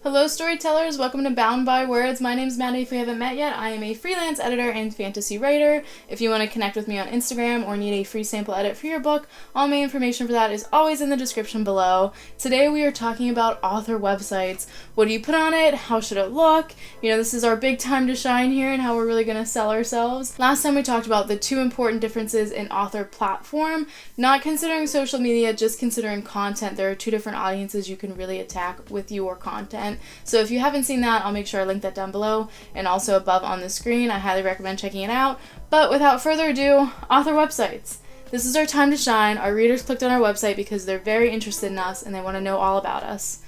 Hello Storytellers, welcome to Bound by Words. My name's Madii. If we haven't met yet, I am a freelance editor and fantasy writer. If you want to connect with me on Instagram or need a free sample edit for your book, all my information for that is always in the description below. Today we are talking about author websites. What do you put on it? How should it look? This is our big time to shine here and how we're really going to sell ourselves. Last time we talked about the two important differences in author platform, not considering social media, just considering content. There are two different audiences you can really attack with your content. So if you haven't seen that, I'll make sure I link that down below and also above on the screen. I highly recommend checking it out. But without further ado, author websites. This is our time to shine. Our readers clicked on our website because they're very interested in us and they want to know all about us.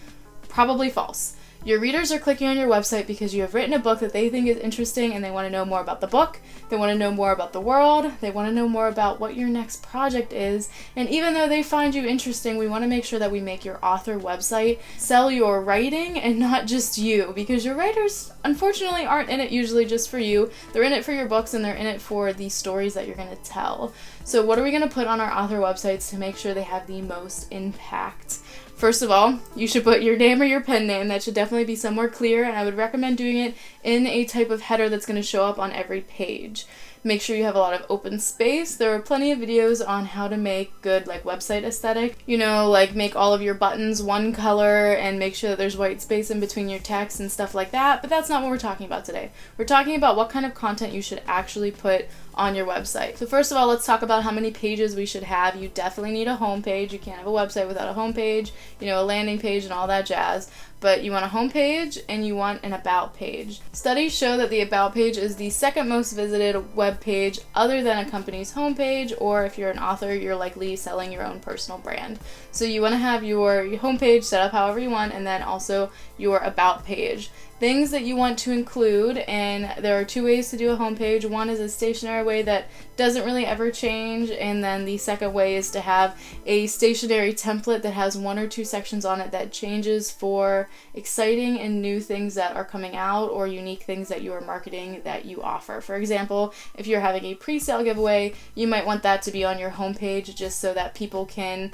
Probably false. Your readers are clicking on your website because you have written a book that they think is interesting and they want to know more about the book, they want to know more about the world, they want to know more about what your next project is, and even though they find you interesting, we want to make sure that we make your author website sell your writing and not just you, because your writers unfortunately aren't in it usually just for you. They're in it for your books and they're in it for the stories that you're going to tell. So what are we going to put on our author websites to make sure they have the most impact? First of all, you should put your name or your pen name. That should definitely be somewhere clear, and I would recommend doing it in a type of header that's going to show up on every page. Make sure you have a lot of open space. There are plenty of videos on how to make good website aesthetic. Make all of your buttons one color and make sure that there's white space in between your text and stuff like that, but that's not what we're talking about today. We're talking about what kind of content you should actually put on your website. So first of all, let's talk about how many pages we should have. You definitely need a home page. You can't have a website without a home page, a landing page and all that jazz. But you want a home page and you want an about page. Studies show that the about page is the second most visited web page other than a company's homepage, or if you're an author, you're likely selling your own personal brand. So you want to have your homepage set up however you want, and then also your about page. Things that you want to include, and there are two ways to do a homepage. One is a stationary way that doesn't really ever change, and then the second way is to have a stationary template that has one or two sections on it that changes for exciting and new things that are coming out or unique things that you are marketing that you offer. For example, if you're having a pre-sale giveaway, you might want that to be on your homepage just so that people can,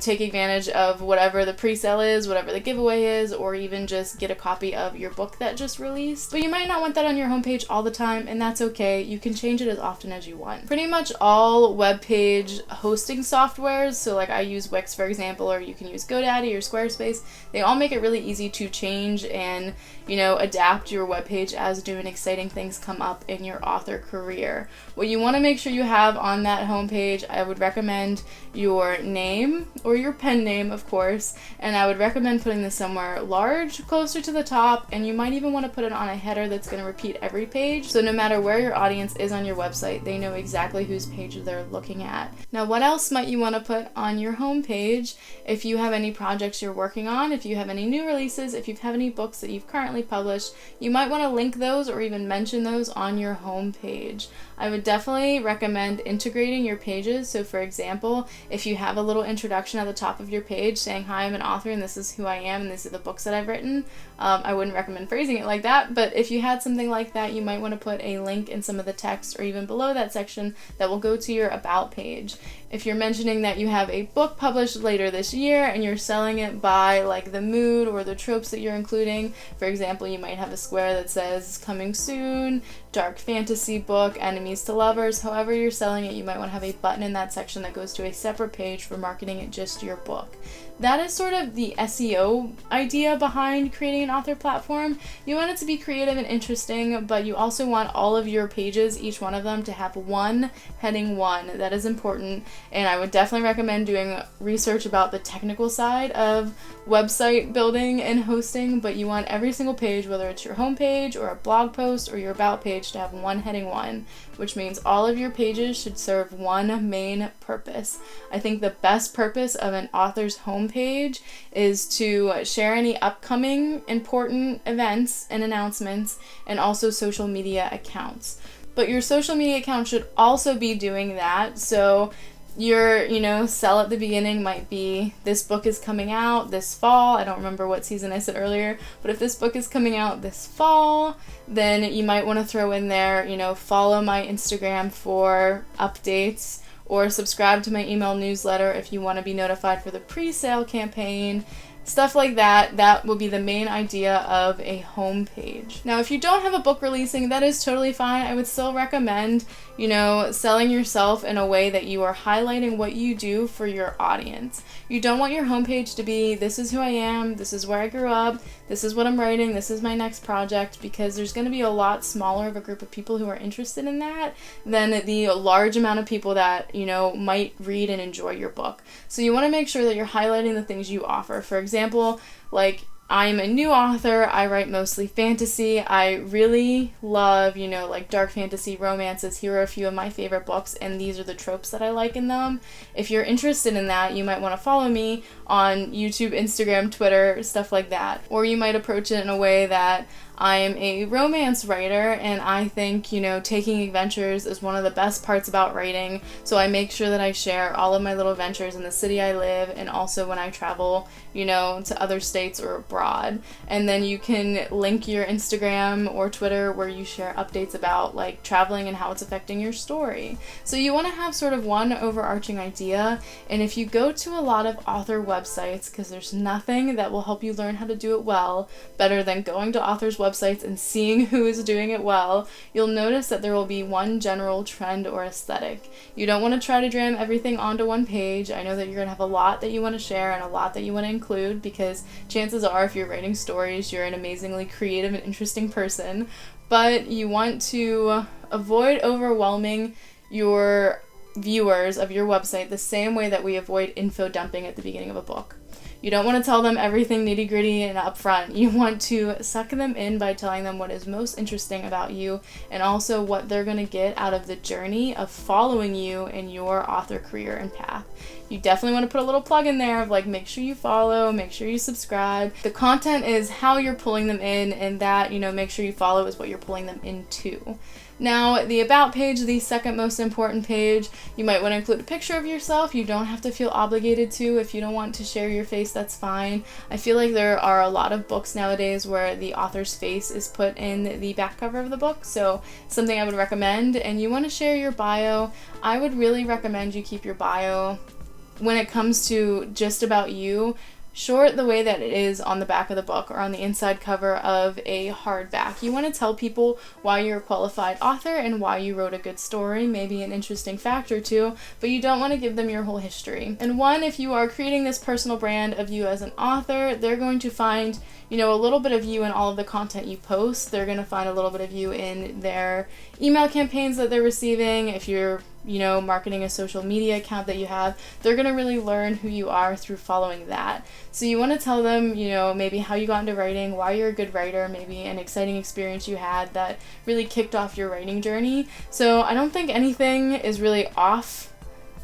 take advantage of whatever the pre-sale is, whatever the giveaway is, or even just get a copy of your book that just released. But you might not want that on your homepage all the time, and that's okay. You can change it as often as you want. Pretty much all web page hosting softwares, so I use Wix for example, or you can use GoDaddy or Squarespace, they all make it really easy to change and adapt your web page as new and exciting things come up in your author career. What you want to make sure you have on that homepage, I would recommend your name or your pen name, of course, and I would recommend putting this somewhere large, closer to the top, and you might even want to put it on a header that's going to repeat every page, so no matter where your audience is on your website, they know exactly whose page they're looking at. Now, what else might you want to put on your homepage? If you have any projects you're working on, if you have any new releases, if you have any books that you've currently published, you might want to link those or even mention those on your homepage. I would definitely recommend integrating your pages. So for example, if you have a little introduction at the top of your page saying, hi, I'm an author and this is who I am and these are the books that I've written, I wouldn't recommend phrasing it like that, but if you had something like that, you might want to put a link in some of the text or even below that section that will go to your about page. If you're mentioning that you have a book published later this year and you're selling it by the mood or the tropes that you're including, for example, you might have a square that says coming soon, dark fantasy book, enemies to lovers. However you're selling it, you might want to have a button in that section that goes to a separate page for marketing it just to your book. That is sort of the SEO idea behind creating an author platform. You want it to be creative and interesting, but you also want all of your pages, each one of them, to have one heading one. That is important, and I would definitely recommend doing research about the technical side of website building and hosting, but you want every single page, whether it's your homepage or a blog post or your about page, to have one heading one, which means all of your pages should serve one main purpose. I think the best purpose of an author's homepage is to share any upcoming important events and announcements, and also social media accounts. But your social media account should also be doing that. So your, sell at the beginning might be, this book is coming out this fall. I don't remember what season I said earlier, but if this book is coming out this fall, then you might want to throw in there, follow my Instagram for updates, or subscribe to my email newsletter if you want to be notified for the pre-sale campaign. stuff like that. That will be the main idea of a homepage. Now, if you don't have a book releasing, that is totally fine. I would still recommend, selling yourself in a way that you are highlighting what you do for your audience. You don't want your homepage to be, this is who I am, this is where I grew up, this is what I'm writing, this is my next project, because there's going to be a lot smaller of a group of people who are interested in that than the large amount of people that, might read and enjoy your book. So you want to make sure that you're highlighting the things you offer. For example, like, I'm a new author, I write mostly fantasy, I really love, like dark fantasy romances. Here are a few of my favorite books, and these are the tropes that I like in them. If you're interested in that, you might want to follow me on YouTube, Instagram, Twitter, stuff like that. Or you might approach it in a way that I'm a romance writer, and I think, taking adventures is one of the best parts about writing, so I make sure that I share all of my little adventures in the city I live, and also when I travel, to other states or abroad. And then you can link your Instagram or Twitter where you share updates about, like, traveling and how it's affecting your story. So you want to have sort of one overarching idea, and if you go to a lot of author websites, because there's nothing that will help you learn how to do it well better than going to authors' websites and seeing who is doing it well, you'll notice that there will be one general trend or aesthetic. You don't want to try to jam everything onto one page. I know that you're going to have a lot that you want to share and a lot that you want to include, because chances are if you're writing stories, you're an amazingly creative and interesting person, but you want to avoid overwhelming your viewers of your website the same way that we avoid info dumping at the beginning of a book. You don't want to tell them everything nitty-gritty and upfront. You want to suck them in by telling them what is most interesting about you, and also what they're going to get out of the journey of following you in your author career and path. You definitely want to put a little plug in there of, like, make sure you follow, make sure you subscribe. The content is how you're pulling them in, and that, make sure you follow is what you're pulling them into. Now, the About page, the second most important page, you might want to include a picture of yourself. You don't have to feel obligated to. If you don't want to share your face, that's fine. I feel like there are a lot of books nowadays where the author's face is put in the back cover of the book, so something I would recommend. And you want to share your bio. I would really recommend you keep your bio, when it comes to just about you, short the way that it is on the back of the book or on the inside cover of a hardback. You want to tell people why you're a qualified author and why you wrote a good story, maybe an interesting fact or two, but you don't want to give them your whole history. And if you are creating this personal brand of you as an author, they're going to find, a little bit of you in all of the content you post. They're going to find a little bit of you in their email campaigns that they're receiving. If you're marketing a social media account that you have, they're going to really learn who you are through following that. So you want to tell them, maybe how you got into writing, why you're a good writer, maybe an exciting experience you had that really kicked off your writing journey. So I don't think anything is really off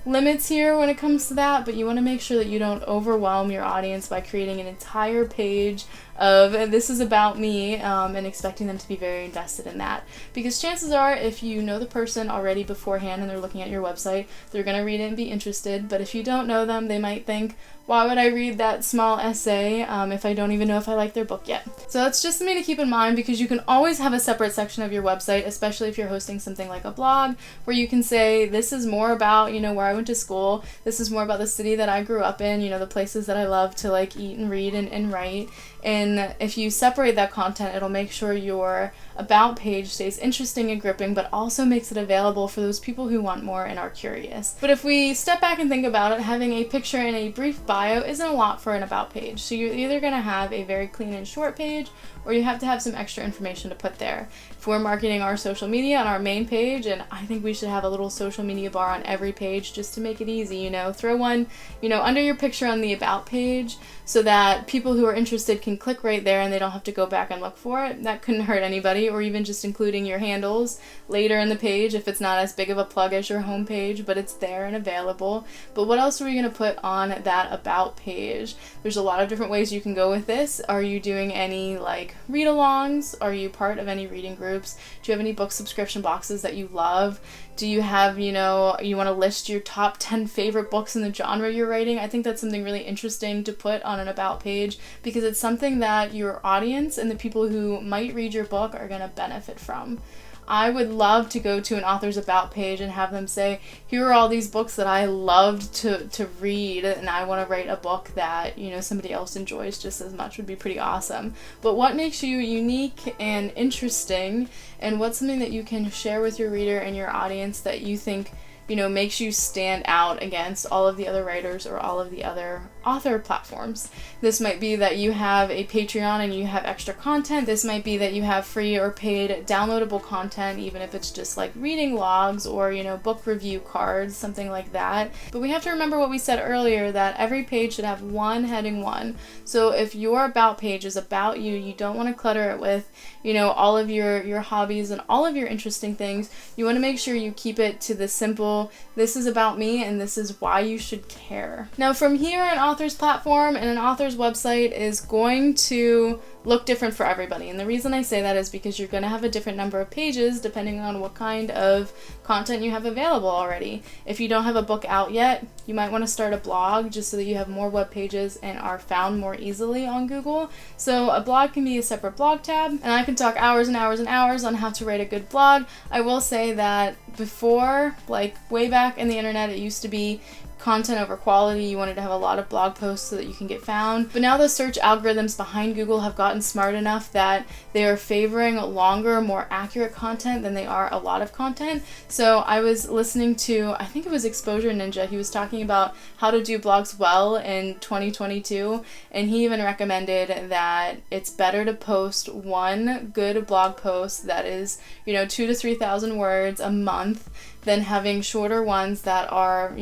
limits here when it comes to that, but you want to make sure that you don't overwhelm your audience by creating an entire page of this is about me, and expecting them to be very invested in that. Because chances are, if you know the person already beforehand and they're looking at your website, they're going to read it and be interested. But if you don't know them, they might think, why would I read that small essay if I don't even know if I like their book yet? So that's just something to keep in mind, because you can always have a separate section of your website, especially if you're hosting something like a blog, where you can say, this is more about, where I went to school, this is more about the city that I grew up in, the places that I love to, like, eat and read and write. And if you separate that content, it'll make sure your About page stays interesting and gripping, but also makes it available for those people who want more and are curious. But if we step back and think about it, having a picture and a brief bio isn't a lot for an About page. So you're either going to have a very clean and short page, or you have to have some extra information to put there. If we're marketing our social media on our main page, and I think we should have a little social media bar on every page just to make it easy, throw one, under your picture on the About page, so that people who are interested can click right there and they don't have to go back and look for it. That couldn't hurt anybody. Or even just including your handles later in the page if it's not as big of a plug as your home page, but it's there and available. But what else are we going to put on that About page? There's a lot of different ways you can go with this. Are you doing any, like, read-alongs? Are you part of any reading groups? Do you have any book subscription boxes that you love? Do you have, you want to list your top 10 favorite books in the genre you're writing? I think that's something really interesting to put on an About page, because it's something that your audience and the people who might read your book are going to benefit from. I would love to go to an author's about page and have them say, here are all these books that I loved to read, and I want to write a book that, somebody else enjoys just as much. Would be pretty awesome. But what makes you unique and interesting, and what's something that you can share with your reader and your audience that you think makes you stand out against all of the other writers or all of the other author platforms? This might be that you have a Patreon and you have extra content. This might be that you have free or paid downloadable content, even if it's just like reading logs or, book review cards, something like that. But we have to remember what we said earlier, that every page should have one heading one. So if your about page is about you, you don't want to clutter it with, all of your hobbies and all of your interesting things. You want to make sure you keep it to the simple, this is about me and this is why you should care. Now from here, an author's platform and an author's website is going to look different for everybody. And the reason I say that is because you're going to have a different number of pages depending on what kind of content you have available already. If you don't have a book out yet, you might want to start a blog just so that you have more web pages and are found more easily on Google. So a blog can be a separate blog tab, and I can talk hours and hours and hours on how to write a good blog. I will say that before, like way back in the internet, it used to be content over quality. You wanted to have a lot of blog posts so that you can get found. But now the search algorithms behind Google have gotten smart enough that they are favoring longer, more accurate content than they are a lot of content. So I was listening to, I think it was Exposure Ninja. He was talking about how to do blogs well in 2022, and he even recommended that it's better to post one good blog post that is, 2,000 to 3,000 words a month than having shorter ones that are,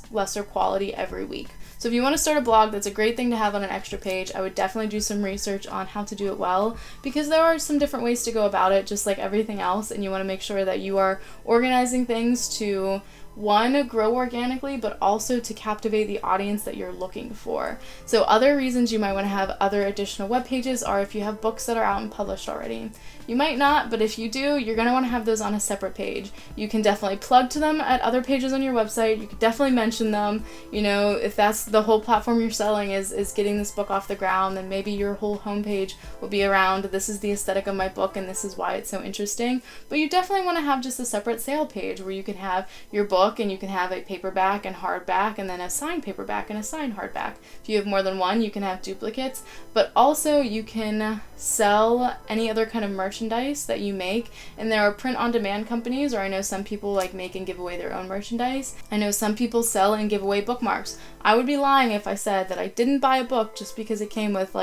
lesser quality every week. So if you want to start a blog, that's a great thing to have on an extra page. I would definitely do some research on how to do it well, because there are some different ways to go about it, just like everything else, and you want to make sure that you are organizing things to, one, grow organically, but also to captivate the audience that you're looking for. So other reasons you might want to have other additional web pages are if you have books that are out and published already. You might not, but if you do, you're going to want to have those on a separate page. You can definitely plug to them at other pages on your website. You could definitely mention them. If that's the whole platform you're selling is getting this book off the ground, then maybe your whole homepage will be around, this is the aesthetic of my book and this is why it's so interesting. But you definitely want to have just a separate sale page where you can have your book and you can have a paperback and hardback and then a signed paperback and a signed hardback. If you have more than one, you can have duplicates, but also you can sell any other kind of merchandise that you make. And there are print-on-demand companies, or I know some people make and give away their own merchandise. I know some people sell and give away bookmarks. I would be lying if I said that I didn't buy a book just because it came with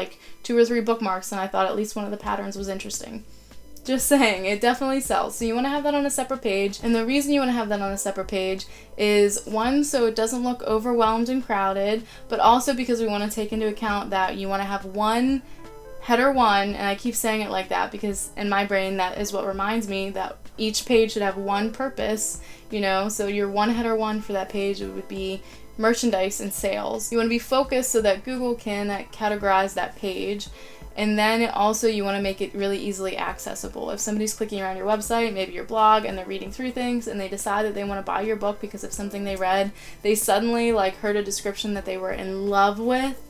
2 or 3 bookmarks and I thought at least one of the patterns was interesting. Just saying, it definitely sells. So you want to have that on a separate page. And the reason you want to have that on a separate page is, one, so it doesn't look overwhelmed and crowded, but also because we want to take into account that you want to have one header one, and I keep saying it like that because in my brain that is what reminds me that each page should have one purpose, so your one header one for that page would be merchandise and sales. You want to be focused so that Google can categorize that page. And then also you want to make it really easily accessible. If somebody's clicking around your website, maybe your blog, and they're reading through things and they decide that they want to buy your book because of something they read, they suddenly heard a description that they were in love with,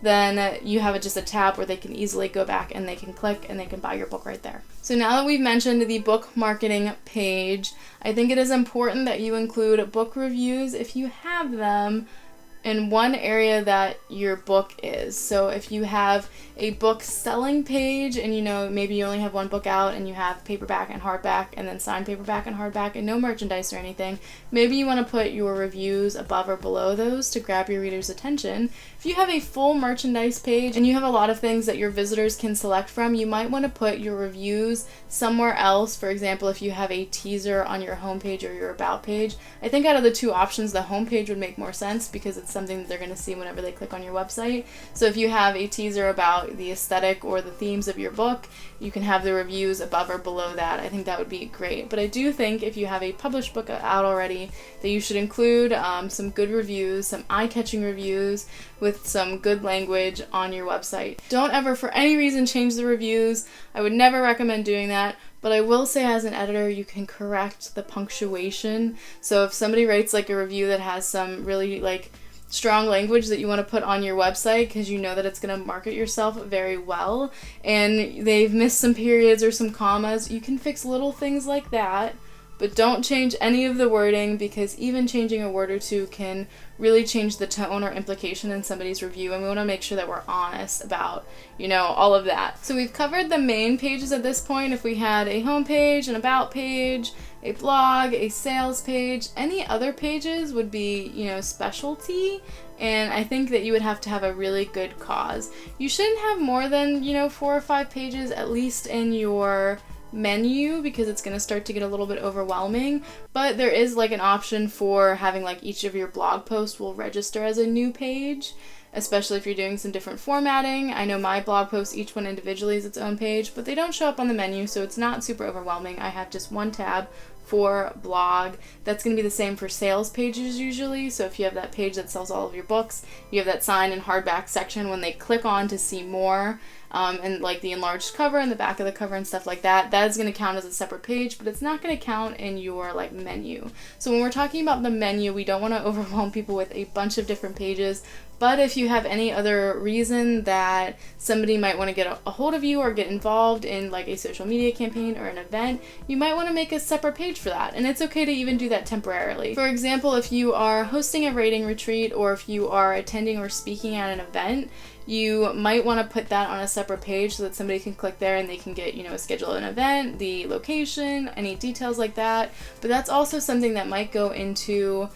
then you have just a tab where they can easily go back and they can click and they can buy your book right there. So now that we've mentioned the book marketing page, I think it is important that you include book reviews if you have them in one area that your book is. So if you have a book selling page and maybe you only have one book out and you have paperback and hardback and then signed paperback and hardback and no merchandise or anything, maybe you want to put your reviews above or below those to grab your reader's attention. If you have a full merchandise page and you have a lot of things that your visitors can select from, you might want to put your reviews somewhere else. For example, if you have a teaser on your homepage or your about page, I think out of the two options, the homepage would make more sense because it's something that they're going to see whenever they click on your website. So if you have a teaser about the aesthetic or the themes of your book, you can have the reviews above or below that. I think that would be great. But I do think if you have a published book out already, that you should include some good reviews, some eye-catching reviews with some good language on your website. Don't ever for any reason change the reviews. I would never recommend doing that. But I will say as an editor, you can correct the punctuation. So if somebody writes a review that has some really strong language that you want to put on your website because you know that it's going to market yourself very well, and they've missed some periods or some commas, you can fix little things like that. But don't change any of the wording, because even changing a word or two can really change the tone or implication in somebody's review, and we want to make sure that we're honest about, all of that. So we've covered the main pages at this point. If we had a home page, an about page, a blog, a sales page, any other pages would be, specialty, and I think that you would have to have a really good cause. You shouldn't have more than, 4 or 5 pages at least in your menu, because it's going to start to get a little bit overwhelming. But there is like an option for having like each of your blog posts will register as a new page, especially if you're doing some different formatting. I know my blog posts, each one individually is its own page, but they don't show up on the menu, so it's not super overwhelming. I have just one tab for blog. That's going to be the same for sales pages usually. So if you have that page that sells all of your books, you have that sign and hardback section. When they click on to see more, and like the enlarged cover and the back of the cover and stuff like that, that is going to count as a separate page, but it's not going to count in your like menu. So when we're talking about the menu, we don't want to overwhelm people with a bunch of different pages. But if you have any other reason that somebody might want to get a hold of you or get involved in like a social media campaign or an event, you might want to make a separate page for that. And it's okay to even do that temporarily. For example, if you are hosting a writing retreat, or if you are attending or speaking at an event, you might want to put that on a separate page so that somebody can click there and they can get, schedule an event, the location, any details like that. But that's also something that might go into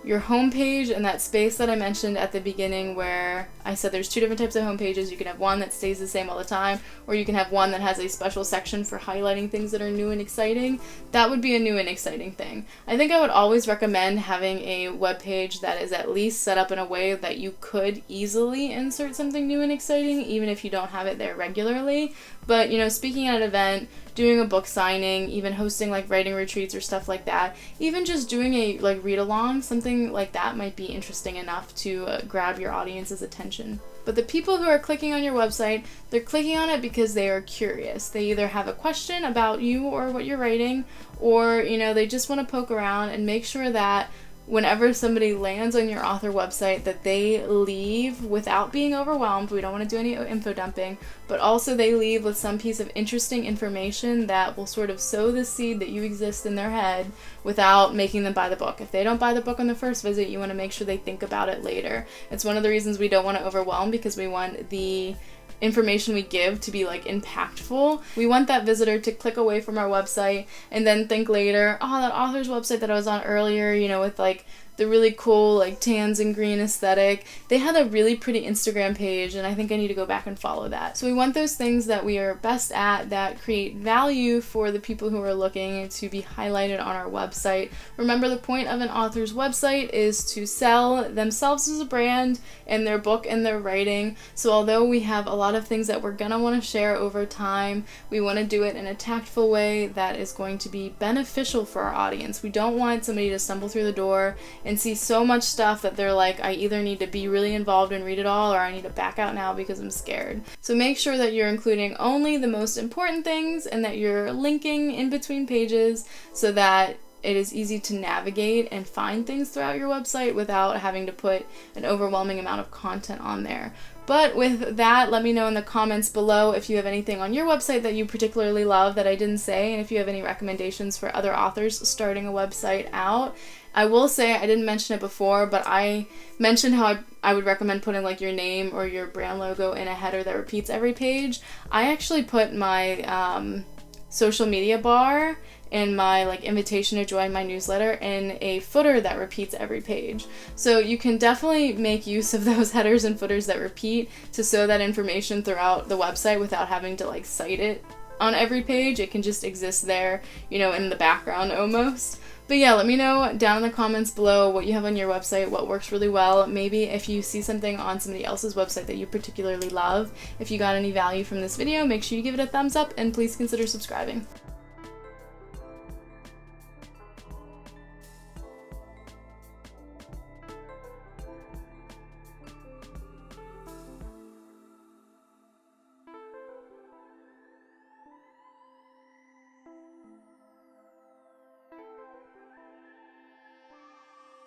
your homepage and that space that I mentioned at the beginning, where I said there's 2 different types of homepages. You can have one that stays the same all the time, or you can have one that has a special section for highlighting things that are new and exciting. That would be a new and exciting thing. I think I would always recommend having a web page that is at least set up in a way that you could easily insert something new and exciting, even if you don't have it there regularly. But, speaking at an event, doing a book signing, even hosting like writing retreats or stuff like that, even just doing a like read along, something like that might be interesting enough to grab your audience's attention. But the people who are clicking on your website, they're clicking on it because they are curious. They either have a question about you or what you're writing, or they just want to poke around and make sure that whenever somebody lands on your author website, that they leave without being overwhelmed. We don't want to do any info dumping, but also they leave with some piece of interesting information that will sort of sow the seed that you exist in their head without making them buy the book. If they don't buy the book on the first visit, you want to make sure they think about it later. It's one of the reasons we don't want to overwhelm, because we want the information we give to be like impactful. We want that visitor to click away from our website and then think later, oh, that author's website that I was on earlier, with like the really cool like tans and green aesthetic, they had a really pretty Instagram page, and I think I need to go back and follow that. So we want those things that we are best at that create value for the people who are looking to be highlighted on our website. Remember, the point of an author's website is to sell themselves as a brand and their book and their writing. So although we have a lot of things that we're gonna want to share over time, we want to do it in a tactful way that is going to be beneficial for our audience. We don't want somebody to stumble through the door and see so much stuff that they're like, I either need to be really involved and read it all, or I need to back out now because I'm scared. So make sure that you're including only the most important things, and that you're linking in between pages so that it is easy to navigate and find things throughout your website without having to put an overwhelming amount of content on there. But with that, let me know in the comments below if you have anything on your website that you particularly love that I didn't say, and if you have any recommendations for other authors starting a website out. I will say, I didn't mention it before, but I mentioned how I would recommend putting like your name or your brand logo in a header that repeats every page. I actually put my social media bar and my like invitation to join my newsletter in a footer that repeats every page. So you can definitely make use of those headers and footers that repeat to sow that information throughout the website without having to like cite it on every page. It can just exist there, in the background almost. But yeah, let me know down in the comments below what you have on your website, what works really well. Maybe if you see something on somebody else's website that you particularly love, if you got any value from this video, make sure you give it a thumbs up, and please consider subscribing.